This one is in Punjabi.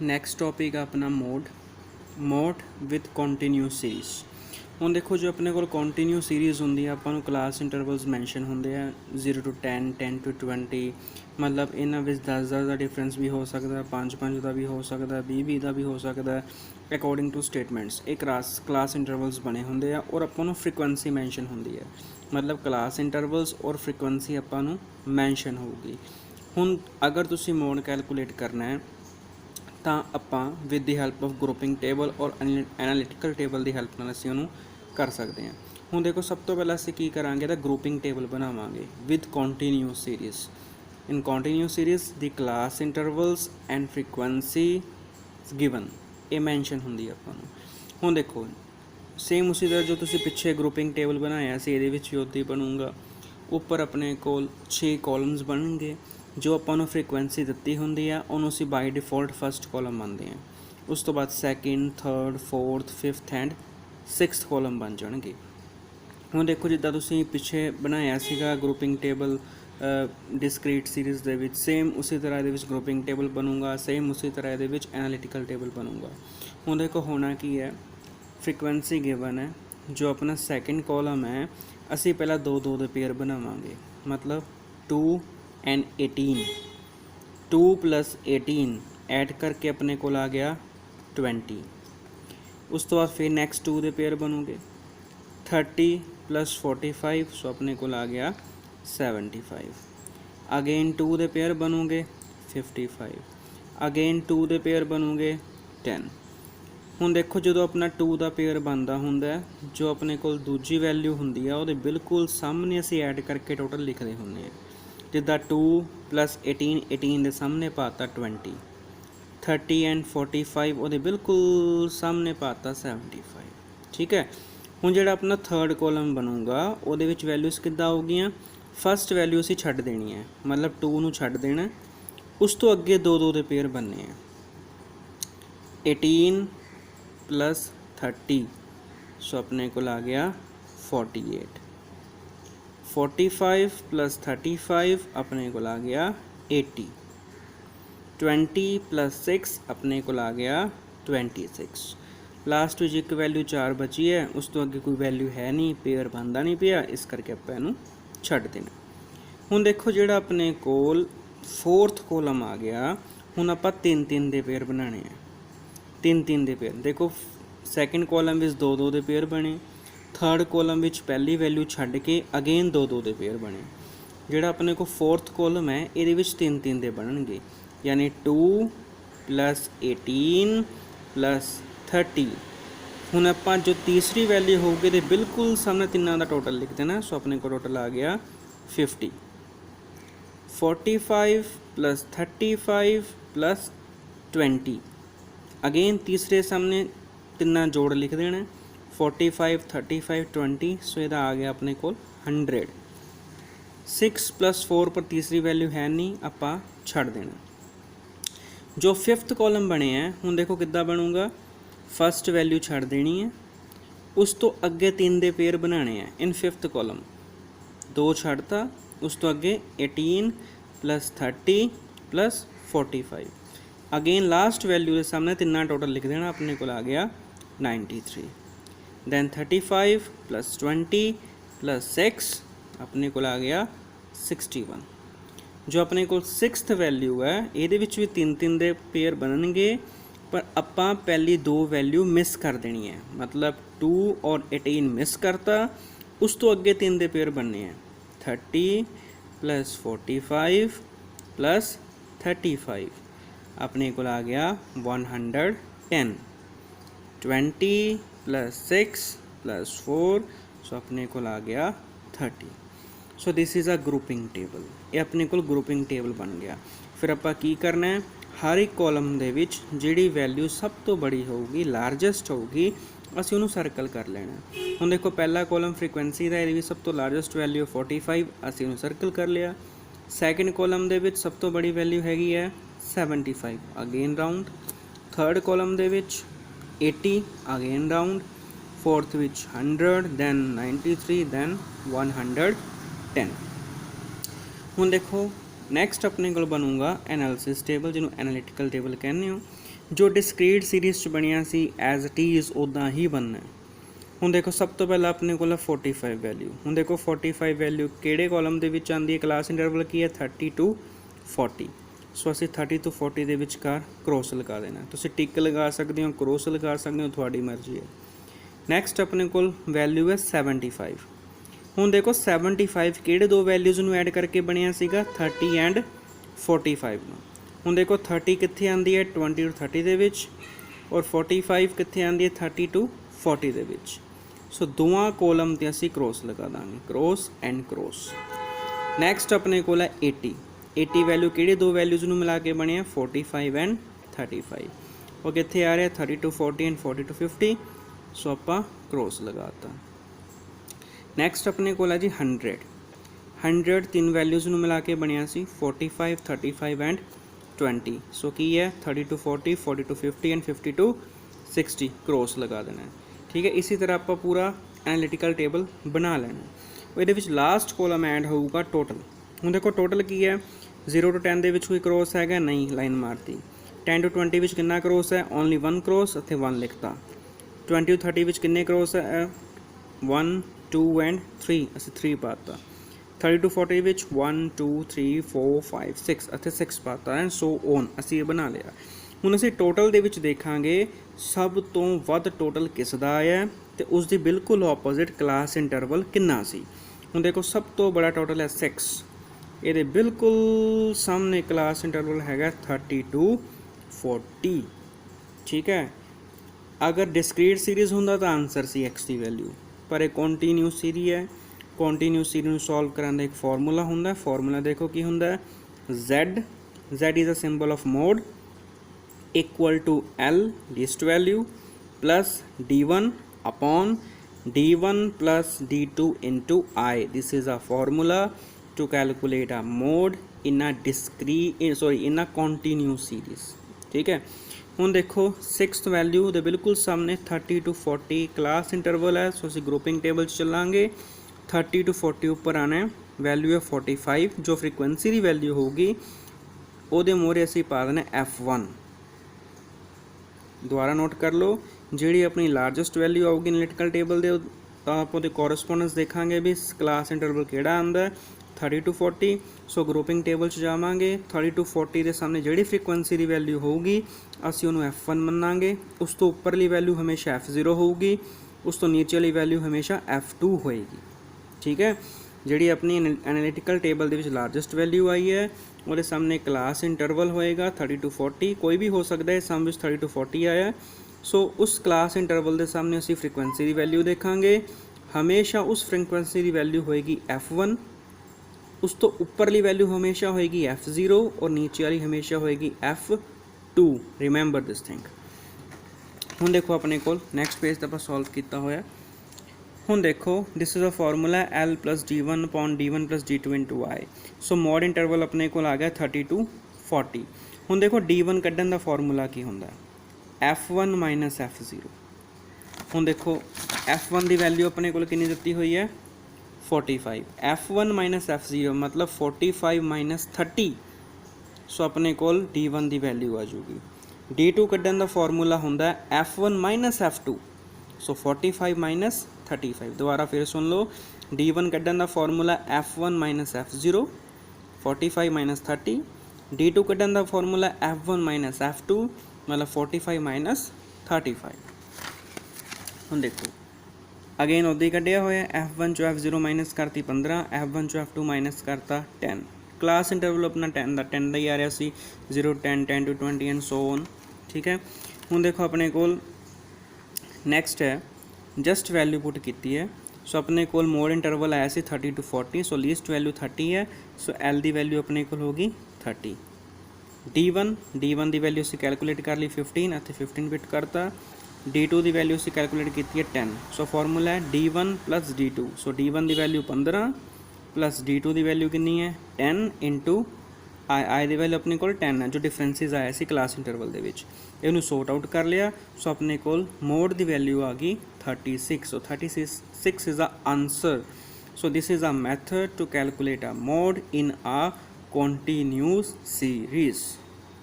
नैक्सट टॉपिक है अपना मोड विथ कॉन्टीन्यूस सीरीज़। ਹੁਣ देखो जो अपने को कॉन्टीन्यू सीरीज़ होंगी ਆਪਾਂ ਨੂੰ क्लास इंटरवल्स मैंशन होंगे 0 to 10 10 to 20 मतलब इन्हों 10 का डिफरेंस भी हो सकता है 5 का भी हो सकता है 20 का भी हो सकता है अकॉर्डिंग टू स्टेटमेंट्स। एक क्लास इंटरवल्स बने होंगे और अपन फ्रीकुएंसी मैंशन होंगी है मतलब क्लास इंटरवल्स और फ्रीकुएंसी अपन मैंशन होगी। हुण अगर तुसी मोड कैलकुलेट करना है ਤਾਂ ਆਪਾਂ with the help of grouping table ਔਰ ਐਨਾਲਿਟੀਕਲ ਟੇਬਲ ਦੀ ਹੈਲਪ ਨਾਲ ਅਸੀਂ ਉਹਨੂੰ ਕਰ ਸਕਦੇ ਹਾਂ। ਹੁਣ ਦੇਖੋ ਸਭ ਤੋਂ ਪਹਿਲਾਂ ਅਸੀਂ ਕੀ ਕਰਾਂਗੇ ਤਾਂ ਗਰੁੱਪਿੰਗ ਟੇਬਲ ਬਣਾਵਾਂਗੇ with continuous series. In continuous series the class ਇੰਟਰਵਲਸ and frequency given ਇਹ ਮੈਂਸ਼ਨ ਹੁੰਦੀ ਆਪਾਂ ਨੂੰ। ਹੁਣ ਦੇਖੋ ਸੇਮ ਉਸੇ ਤਰ੍ਹਾਂ ਜੋ ਤੁਸੀਂ ਪਿੱਛੇ ਗਰੁੱਪਿੰਗ ਟੇਬਲ ਬਣਾਇਆ ਸੀ ਇਹਦੇ ਵਿੱਚ ਵੀ ਉੱਦਾਂ ਹੀ ਬਣੂਗਾ। ਉੱਪਰ ਆਪਣੇ ਕੋਲ 6 ਕਾਲਮਸ ਬਣਨਗੇ जो अपन फ्रीकुएंसी दी होंगी है उन्होंने असी बाय डिफॉल्ट फस्ट कॉलम मानते हैं। उस तो बाद second third fourth fifth and sixth column बन जाएंगे। हुण देखो जिद्दां तुसीं पिछे बनाया सीगा ग्रुपिंग टेबल डिस्क्रीट सीरीज़ दे विच सेम उसी तरह दे विच ग्रुपिंग टेबल बनूगा सेम उसी तरह दे विच एनालिटिकल टेबल बनूगा। हुण देखो होना की है फ्रीकुएंसी गिवन है जो अपना सैकेंड कॉलम है असी पहला दो दो दे पेयर बनावांगे मतलब 2 एंड 18 2 + 18 ऐड करके अपने को आ गया 20। उस तो बाद फिर नेक्स्ट 2 दे पेयर बनोगे 30 + 45 सो अपने को आ गया 75। अगेन 2 दे पेयर बनोगे 55 अगेन 2 दे पेयर बनोगे 10। हुण देखो जो अपना 2 का पेयर बनता होंगे जो अपने को दूजी वैल्यू होंगी है वो बिल्कुल सामने असी ऐड करके टोटल लिखते होंगे जिदा 2 + 18 18 के सामने पाता 20 30 एंड 45 वो बिल्कुल सामने पाता 75। ठीक है हुण जिहड़ा अपना थर्ड कॉलम बनूगा वो वैल्यूज़ किद्दां होगी फस्ट वैल्यू असी छड्ड देनी है मतलब 2 नूं छड्ड देना उस तो अगे दो दो दे पेयर बनने हैं 18 + 30 सो अपने को आ गया 48 45 + 35 अपने को आ गया 80 20 + 6 अपने को आ गया 26। लास्ट में एक वैल्यू 4 बची है उस तो अगे कोई वैल्यू है नहीं पेयर बनता नहीं पिया इस करके आप इनू छड्ड देना। हुण देखो जिहड़ा अपने कोल फोर्थ कॉलम आ गया हुण आपां 3 3 दे पेयर बनाने हैं 3 3 दे पेयर। देखो second column which 2 2 they pair बने थर्ड कॉलम विच पहली वैल्यू छड्ड के अगेन 2 2 दे पेयर बने। जिहड़ा अपने को फोर्थ कॉलम है ये 3 3 दे बनणगे यानी 2 + 18 + 30। हुण आपां जो तीसरी वैल्यू होगी तो बिल्कुल सामने तिन्नां दा टोटल लिख देना सो अपने को टोटल आ गया 50। 45 + 35 + 20 अगेन तीसरे सामने तिन्ना जोड़ लिख देना 45 35 20 सो यदा आ गया अपने को 100। 6 + 4 पर तीसरी वैल्यू है नहीं आपा छड़ देना। जो फिफ्थ कॉलम बने हैं हुण देखो किद्दां बनूगा फस्ट वैल्यू छड़ देनी है उस तो अगे 3 दे पेयर बनाने हैं इन फिफ्थ कॉलम 2 छड़ता उस तो अगे 18 + 30 + 45 अगेन लास्ट वैल्यू के सामने तिन्ना टोटल लिख देना अपने को आ गया 93। दैन 35 + 20 + 6 अपने को आ गया 61। जो अपने को सिक्स्थ वैल्यू है ये भी 3 3 दे पेयर बननगे पर आपां पहली 2 वैल्यू मिस कर देनी है मतलब 2 और 18 मिस करता उस तो अगे 3 दे पेयर बनने हैं 30 + 45 + 35 अपने को आ गया 110। 20 + 6 + 4 सो अपने को आ गया 30। So this is a grouping table ये अपने को ग्रुपिंग टेबल बन गया। फिर आपां की करना है हर एक कॉलम दे विच जिहड़ी वैल्यू सब तो बड़ी होगी लार्जेस्ट होगी असीं उहनूं सर्कल कर लेना। हुण देखो पहला कॉलम फ्रीकुएंसी दा इहदी सब तो लार्जेस्ट वैल्यू 45 असीं उहनूं सर्कल कर लिया। सैकेंड कॉलम दे विच सब तो बड़ी वैल्यू हैगी है 75 अगेन राउंड। थर्ड कॉलम दे विच 80 अगेन राउंड। फोर्थ विच 100 दैन 93 दैन 110। हुण देखो नैक्सट अपने को बनूगा एनालिसिस टेबल जिन्होंने एनालिटिकल टेबल कहने हो। जो डिस्क्रीट सीरीज़ च बनिया सी एज इट इज़ उदा ही बनना है। ਹੁਣ देखो सब तो पहला अपने को 45 वैल्यू। ਹੁਣ देखो 45 वैल्यू ਕਿਹੜੇ ਕਾਲਮ ਦੇ ਵਿੱਚ ਆਉਂਦੀ ਹੈ, ਕਲਾਸ ਇੰਟਰਵਲ ਕੀ ਹੈ 30 to 40। ਸੋ ਅਸੀਂ 30 to 40 ਦੇ ਵਿਚਕਾਰ ਕ੍ਰੋਸ ਲਗਾ ਦੇਣਾ। ਤੁਸੀਂ ਟਿਕ ਲਗਾ ਸਕਦੇ ਹੋ, ਕ੍ਰੋਸ ਲਗਾ ਸਕਦੇ ਹੋ, ਤੁਹਾਡੀ ਮਰਜ਼ੀ ਹੈ। ਨੈਕਸਟ ਆਪਣੇ ਕੋਲ ਵੈਲਿਊ ਹੈ 75। ਹੁਣ ਦੇਖੋ 75 ਕਿਹੜੇ ਦੋ ਵੈਲਿਊਜ਼ ਨੂੰ ਐਡ ਕਰਕੇ ਬਣਿਆ ਸੀਗਾ 30 ਐਂਡ 45 ਨੂੰ। ਹੁਣ ਦੇਖੋ 30 ਕਿੱਥੇ ਆਉਂਦੀ ਹੈ 20 to 30 ਦੇ ਵਿੱਚ, ਔਰ 45 ਕਿੱਥੇ ਆਉਂਦੀ ਹੈ 30 to 40 ਦੇ ਵਿੱਚ। ਸੋ ਦੋਵਾਂ ਕੋਲਮ 'ਤੇ ਅਸੀਂ ਕ੍ਰੋਸ ਲਗਾ ਦਾਂਗੇ, ਕ੍ਰੋਸ ਐਂਡ ਕ੍ਰੋਸ। ਨੈਕਸਟ ਆਪਣੇ ਕੋਲ ਹੈ 80 ਵੈਲਿਊ ਕਿਹੜੇ ਦੋ ਵੈਲਿਊਜ਼ ਨੂੰ ਮਿਲਾ ਕੇ ਬਣਿਆ 45 ਐਂਡ 35। ਉਹ ਕਿੱਥੇ ਆ ਰਿਹਾ 30 to 40 ਐਂਡ 40 to 50। ਸੋ ਆਪਾਂ ਕ੍ਰੋਸ ਲਗਾਤਾ। ਨੈਕਸਟ ਆਪਣੇ ਕੋਲ ਹੈ ਜੀ 100 ਤਿੰਨ ਵੈਲਿਊਜ਼ ਨੂੰ ਮਿਲਾ ਕੇ ਬਣਿਆ ਸੀ 45 35 ਐਂਡ 20। ਸੋ ਕੀ ਹੈ 30 to 40 40 to 50 and 50 to 60 cross ਲਗਾ ਦੇਣਾ ਹੈ। ਠੀਕ ਹੈ, ਇसी ਤਰ੍ਹਾਂ ਆਪਾਂ ਪੂਰਾ ਐਨਾਲੀਟੀਕਲ ਟੇਬਲ ਬਣਾ ਲੈਣਾ। ਇਹਦੇ ਵਿੱਚ ਲਾਸਟ ਕੋਲਮ ਐਡ ਹੋਊਗਾ ਟੋਟਲ। ਹੁਣ ਦੇਖੋ ਟੋਟਲ ਕੀ ਹੈ 0 to 10 ਦੇ ਵਿੱਚ ਕੋਈ ਕ੍ਰੋਸ ਹੈਗਾ ਨਹੀਂ, ਲਾਈਨ ਮਾਰਤੀ। 10 to 20 ਵਿੱਚ ਕਿੰਨਾ ਕ੍ਰੋਸ ਹੈ ਓਨਲੀ 1 ਕ੍ਰੋਸ, ਇੱਥੇ 1 ਲਿਖਤਾ। 20 to 30 ਵਿੱਚ ਕਿੰਨੇ ਕ੍ਰੋਸ ਹੈ 1 2 ਐਂਡ 3, ਅਸੀਂ 3 ਪਾਤਾ। 30 to 40 ਵਿੱਚ 1 2 3 4 5 6, ਇੱਥੇ 6 ਪਾਤਾ ਐਂਡ ਸੋ ਔਨ, ਅਸੀਂ ਇਹ ਬਣਾ ਲਿਆ। ਹੁਣ ਅਸੀਂ ਟੋਟਲ ਦੇ ਵਿੱਚ ਦੇਖਾਂਗੇ ਸਭ ਤੋਂ ਵੱਧ ਟੋਟਲ ਕਿਸ ਦਾ ਆਇਆ ਤੇ ਉਸ ਦੀ ਬਿਲਕੁਲ ਆਪੋਜ਼ਿਟ ਕਲਾਸ ਇੰਟਰਵਲ ਕਿੰਨਾ ਸੀ। ਹੁਣ ਦੇਖੋ ਸਭ ਤੋਂ ਬੜਾ ਟੋਟਲ ਹੈ 6, ਇਹਦੇ ਬਿਲਕੁਲ ਸਾਹਮਣੇ ਕਲਾਸ ਇੰਟਰਵਲ ਹੈਗਾ 30 to 40। ਠੀਕ ਹੈ, ਅਗਰ ਡਿਸਕ੍ਰੀਟ ਸੀਰੀਜ਼ ਹੁੰਦਾ ਤਾਂ ਆਨਸਰ ਸੀ x ਦੀ ਵੈਲਿਊ, ਪਰ ਇਹ ਕੰਟੀਨਿਊਸ ਸੀਰੀਜ਼ ਹੈ। ਕੰਟੀਨਿਊਸ ਸੀਰੀਜ਼ ਨੂੰ ਸੋਲਵ ਕਰਨ ਦਾ ਇੱਕ ਫਾਰਮੂਲਾ ਹੁੰਦਾ। ਫਾਰਮੂਲਾ ਦੇਖੋ ਕੀ ਹੁੰਦਾ z is a symbol of mode equal to L least value plus D1 upon D1 plus D2 into I. This is a formula to calculate a mode in a in a continuous series. ठीक है, ਹੁਣ ਦੇਖੋ 6th ਵੈਲਿਊ ਦੇ ਬਿਲਕੁਲ ਸਾਹਮਣੇ 30 to 40 ਕਲਾਸ ਇੰਟਰਵਲ ਹੈ। ਸੋ ਅਸੀਂ ਗਰੁੱਪਿੰਗ ਟੇਬਲ 'ਚ ਚੱਲਾਂਗੇ। 30 to 40 ਉੱਪਰ ਆਣਾ ਹੈ, ਵੈਲਿਊ ਹੈ 45। ਜੋ ਫ੍ਰੀਕੁਐਂਸੀ ਦੀ ਵੈਲਿਊ ਹੋਊਗੀ ਉਹਦੇ ਮੋਹਰੇ ਅਸੀਂ ਪਾ ਦੇਣਾ F1। ਦੁਬਾਰਾ ਨੋਟ ਕਰ ਲਓ, ਜਿਹੜੀ ਆਪਣੀ ਲਾਰਜੈਸਟ ਵੈਲਿਊ ਆਊਗੀ ਐਨਾਲਿਟੀਕਲ ਟੇਬਲ ਦੇ ਆਪਾਂ ਉਹਦੇ ਕੋਰਸਪੋਂਡੈਂਸ ਦੇਖਾਂਗੇ ਵੀ ਕਲਾਸ ਇੰਟਰਵਲ ਕਿਹੜਾ ਆਉਂਦਾ 30 to 40। ਸੋ ਗਰੁੱਪਿੰਗ ਟੇਬਲ 'ਚ ਜਾਵਾਂਗੇ 30 to 40 ਦੇ ਸਾਹਮਣੇ ਜਿਹੜੀ ਫ੍ਰੀਕੁਐਂਸੀ ਦੀ ਵੈਲਿਊ ਹੋਊਗੀ ਅਸੀਂ ਉਹਨੂੰ F1 ਮੰਨਾਂਗੇ। ਉਸ ਤੋਂ ਉੱਪਰਲੀ ਵੈਲਿਊ ਹਮੇਸ਼ਾ F0 ਹੋਊਗੀ, ਉਸ ਤੋਂ ਨੀਚੇ ਵਾਲੀ ਵੈਲਿਊ ਹਮੇਸ਼ਾ F2 ਹੋਏਗੀ। ਠੀਕ ਹੈ, ਜਿਹੜੀ ਆਪਣੀ ਐਨਾਲਿਟੀਕਲ ਟੇਬਲ ਦੇ ਵਿੱਚ ਲਾਰਜੈਸਟ ਵੈਲਿਊ ਆਈ ਹੈ ਉਹਦੇ ਸਾਹਮਣੇ ਕਲਾਸ ਇੰਟਰਵਲ ਹੋਏਗਾ 30 to 40, ਕੋਈ ਵੀ ਹੋ ਸਕਦਾ ਹੈ। ਸਮ ਵਿੱਚ 30 to 40 ਆਇਆ। ਸੋ ਉਸ ਕਲਾਸ ਇੰਟਰਵਲ ਦੇ ਸਾਹਮਣੇ ਅਸੀਂ ਫ੍ਰੀਕੁਐਂਸੀ ਦੀ ਵੈਲਿਊ ਦੇਖਾਂਗੇ। ਹਮੇਸ਼ਾ ਉਸ ਫ੍ਰੀਕੁਐਂਸੀ ਦੀ ਵੈਲਿਊ ਹੋਏਗੀ F1, ਉਸ ਤੋਂ ਉੱਪਰਲੀ ਵੈਲਿਊ ਹਮੇਸ਼ਾ ਹੋਏਗੀ F0 ਔਰ ਨੀਚੇ ਵਾਲੀ ਹਮੇਸ਼ਾ ਹੋਏਗੀ F2। Remember this thing. ਹੁਣ ਦੇਖੋ ਆਪਣੇ ਕੋਲ ਨੈਕਸਟ ਪੇਜ 'ਤੇ ਆਪਾਂ ਸੋਲਵ ਕੀਤਾ ਹੋਇਆ। ਹੁਣ ਦੇਖੋ this is a formula L plus D1 upon D1 plus D2 into I। So mode interval ਆਪਣੇ ਕੋਲ ਆ ਗਿਆ 30 to 40। ਹੁਣ ਦੇਖੋ D1 ਕੱਢਣ ਦਾ ਫਾਰਮੂਲਾ ਕੀ ਹੁੰਦਾ F1 minus F0। ਹੁਣ ਦੇਖੋ F1 ਦੀ ਵੈਲਿਊ ਆਪਣੇ ਕੋਲ ਕਿੰਨੀ ਦਿੱਤੀ ਹੋਈ ਹੈ 45। F1 minus F0 ਮਤਲਬ 45 minus 30। ਸੋ ਆਪਣੇ ਕੋਲ D1 ਦੀ ਵੈਲਿਊ ਆ ਜੂਗੀ। D2 ਕੱਢਣ ਦਾ ਫਾਰਮੂਲਾ ਹੁੰਦਾ F1 minus F2। ਸੋ 45 minus 35। ਦੁਬਾਰਾ ਫਿਰ ਸੁਣ ਲਓ, D1 ਕੱਢਣ ਦਾ formula F1 minus F0, 45 minus 30। D2 ਕੱਢਣ ਦਾ ਫਾਰਮੂਲਾ F1 minus F2 ਮਤਲਬ 45 minus 35। ਹੁਣ ਦੇਖੋ ਅਗੇਨ ਉੱਦਾਂ ਹੀ ਕੱਢਿਆ ਹੋਇਆ। F1 ਚੋਂ F0 ਮਾਈਨਸ ਕਰਤੀ 15, F1 ਚੋਂ F2 ਮਾਈਨਸ ਕਰਤਾ 10। ਕਲਾਸ ਇੰਟਰਵਲ ਆਪਣਾ 10 ਦਾ ਹੀ ਆ ਰਿਹਾ ਸੀ 0 10 10 to 20 ਐਂਡ ਸੋ ਔਨ। ਠੀਕ ਹੈ, ਹੁਣ ਦੇਖੋ ਆਪਣੇ ਕੋਲ ਨੈਕਸਟ ਹੈ ਜਸਟ ਵੈਲਿਊ ਪੁੱਟ ਕੀਤੀ ਹੈ। ਸੋ ਆਪਣੇ ਕੋਲ ਮੋਡ ਇੰਟਰਵਲ ਆਇਆ ਸੀ 30 to 40। ਸੋ ਲੀਸਟ ਵੈਲਿਊ 30 ਹੈ। ਸੋ L ਦੀ ਵੈਲਿਊ ਆਪਣੇ ਕੋਲ ਹੋਗੀ 30। D1 ਦੀ ਵੈਲਿਊ ਅਸੀਂ ਕੈਲਕੂਲੇਟ ਕਰ ਲਈ 15, ਇੱਥੇ 15 ਬਿਟ ਕਰਤਾ। D2 ਦੀ ਵੈਲਿਊ ਅਸੀਂ ਕੈਲਕੂਲੇਟ ਕੀਤੀ ਹੈ 10। ਸੋ ਫਾਰਮੂਲਾ ਹੈ D1 plus D2। ਸੋ D1 ਦੀ ਵੈਲਿਊ 15 ਪਲੱਸ D2 ਦੀ ਵੈਲਿਊ ਕਿੰਨੀ ਹੈ 10 ਇੰਟੂ I ਦੀ ਵੈਲਿਊ ਆਪਣੇ ਕੋਲ 10 ਹੈ, ਜੋ ਡਿਫਰੈਂਸਿਸ ਆਇਆ ਸੀ ਕਲਾਸ ਇੰਟਰਵਲ ਦੇ ਵਿੱਚ। ਇਹਨੂੰ ਸੋਰਟ ਆਊਟ ਕਰ ਲਿਆ। ਸੋ ਆਪਣੇ ਕੋਲ ਮੋਡ ਦੀ ਵੈਲਿਊ ਆ ਗਈ 36। So 36 is the answer. So this is a method to calculate a mode in a continuous series।